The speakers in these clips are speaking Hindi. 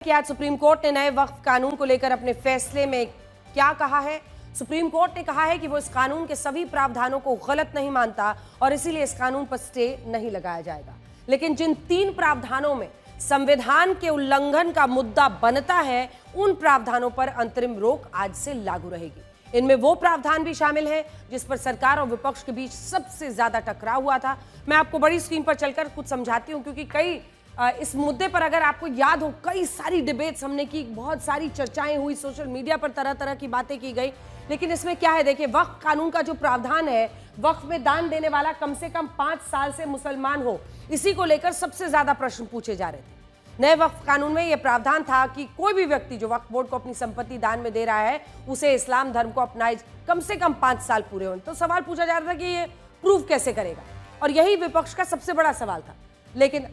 कि आज सुप्रीम कोर्ट ने नए वक्फ कानून को लेकर अपने फैसले में क्या कहा है। सुप्रीम कोर्ट ने कहा है कि वो इस कानून के सभी प्रावधानों को गलत नहीं मानता और इसीलिए इस कानून पर स्टे नहीं लगाया जाएगा। लेकिन जिन 3 प्रावधानों में संविधान के उल्लंघन का मुद्दा बनता है, उन प्रावधानों पर अंतरिम रोक आज से लागू रहेगी। इनमें वो प्रावधान भी शामिल है जिस पर सरकार और विपक्ष के बीच सबसे ज्यादा टकराव हुआ था। मैं आपको बड़ी स्क्रीन पर चलकर कुछ समझाती हूं, क्योंकि इस मुद्दे पर अगर आपको याद हो, कई सारी डिबेट्स हमने की, बहुत सारी चर्चाएं हुई, सोशल मीडिया पर तरह तरह की बातें की गई। लेकिन इसमें क्या है, देखिए, वक्फ कानून का जो प्रावधान है, वक्फ में दान देने वाला कम से कम 5 साल से मुसलमान हो, इसी को लेकर सबसे ज्यादा प्रश्न पूछे जा रहे थे। नए वक्फ कानून में यह प्रावधान था कि कोई भी व्यक्ति जो वक्फ बोर्ड को अपनी संपत्ति दान में दे रहा है, उसे इस्लाम धर्म को अपनाए कम से कम 5 साल पूरे हों। तो सवाल पूछा जा रहा था कि ये प्रूव कैसे करेगा, और यही विपक्ष का सबसे बड़ा सवाल था। लेकिन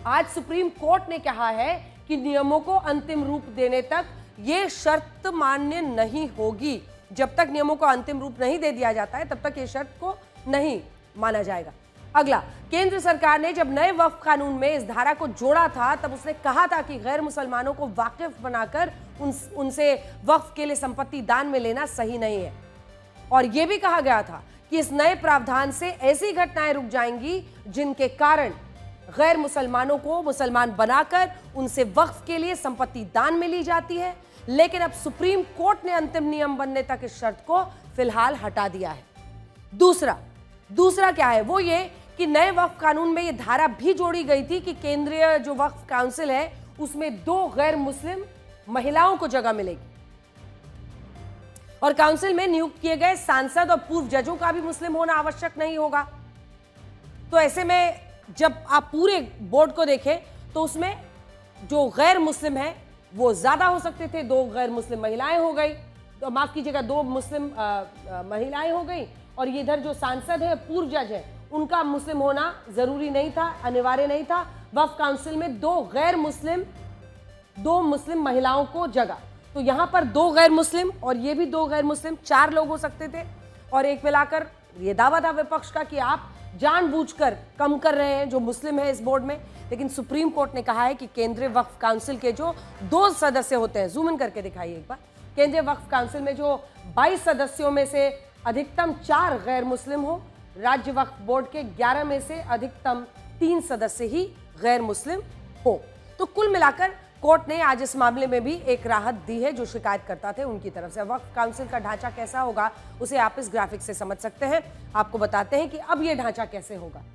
आज सुप्रीम कोर्ट ने कहा है कि नियमों को अंतिम रूप देने तक यह शर्त मान्य नहीं होगी। जब तक नियमों को अंतिम रूप नहीं दे दिया जाता है, तब तक ये शर्त को नहीं माना जाएगा। अगला, केंद्र सरकार ने जब नए वक्फ कानून में इस धारा को जोड़ा था, तब उसने कहा था कि गैर मुसलमानों को वाकिफ बनाकर उनसे वक्फ के लिए संपत्ति दान में लेना सही नहीं है। और यह भी कहा गया था कि इस नए प्रावधान से ऐसी घटनाएं रुक जाएंगी जिनके कारण गैर मुसलमानों को मुसलमान बनाकर उनसे वक्फ के लिए संपत्ति दान में ली जाती है। लेकिन अब सुप्रीम कोर्ट ने अंतिम नियम बनने तक इस शर्त को फिलहाल हटा दिया है। दूसरा क्या है, वो ये कि नए वक्फ कानून में ये धारा भी जोड़ी गई थी कि केंद्रीय जो वक्फ काउंसिल है, उसमें 2 गैर मुस्लिम महिलाओं को जगह मिलेगी, और काउंसिल में नियुक्त किए गए सांसद और पूर्व जजों का भी मुस्लिम होना आवश्यक नहीं होगा। तो ऐसे में जब आप पूरे बोर्ड को देखें तो उसमें जो गैर मुस्लिम है वो ज्यादा हो सकते थे। 2 गैर मुस्लिम महिलाएं हो गई, तो माफ कीजिएगा, 2 मुस्लिम महिलाएं हो गई, और ये इधर जो सांसद है, पूर्व जज है, उनका मुस्लिम होना जरूरी नहीं था, अनिवार्य नहीं था। वक्फ काउंसिल में 2 मुस्लिम महिलाओं को जगह, तो यहां पर 2 गैर मुस्लिम और ये भी 2 गैर मुस्लिम, 4 लोग हो सकते थे। और एक मिलाकर ये दावा था विपक्ष का कि आप जानबूझकर कम कर रहे हैं जो मुस्लिम है इस बोर्ड में। लेकिन सुप्रीम कोर्ट ने कहा है कि केंद्रीय वक्फ काउंसिल के जो 2 सदस्य होते हैं, जूम इन करके दिखाइए एक बार, केंद्रीय वक्फ काउंसिल में जो 22 सदस्यों में से अधिकतम 4 गैर मुस्लिम हो, राज्य वक्फ बोर्ड के 11 में से अधिकतम 3 सदस्य ही गैर मुस्लिम हो। तो कुल मिलाकर कोर्ट ने आज इस मामले में भी एक राहत दी है जो शिकायतकर्ता थे उनकी तरफ से। वक्फ काउंसिल का ढांचा कैसा होगा, उसे आप इस ग्राफिक से समझ सकते हैं। आपको बताते हैं कि अब यह ढांचा कैसे होगा।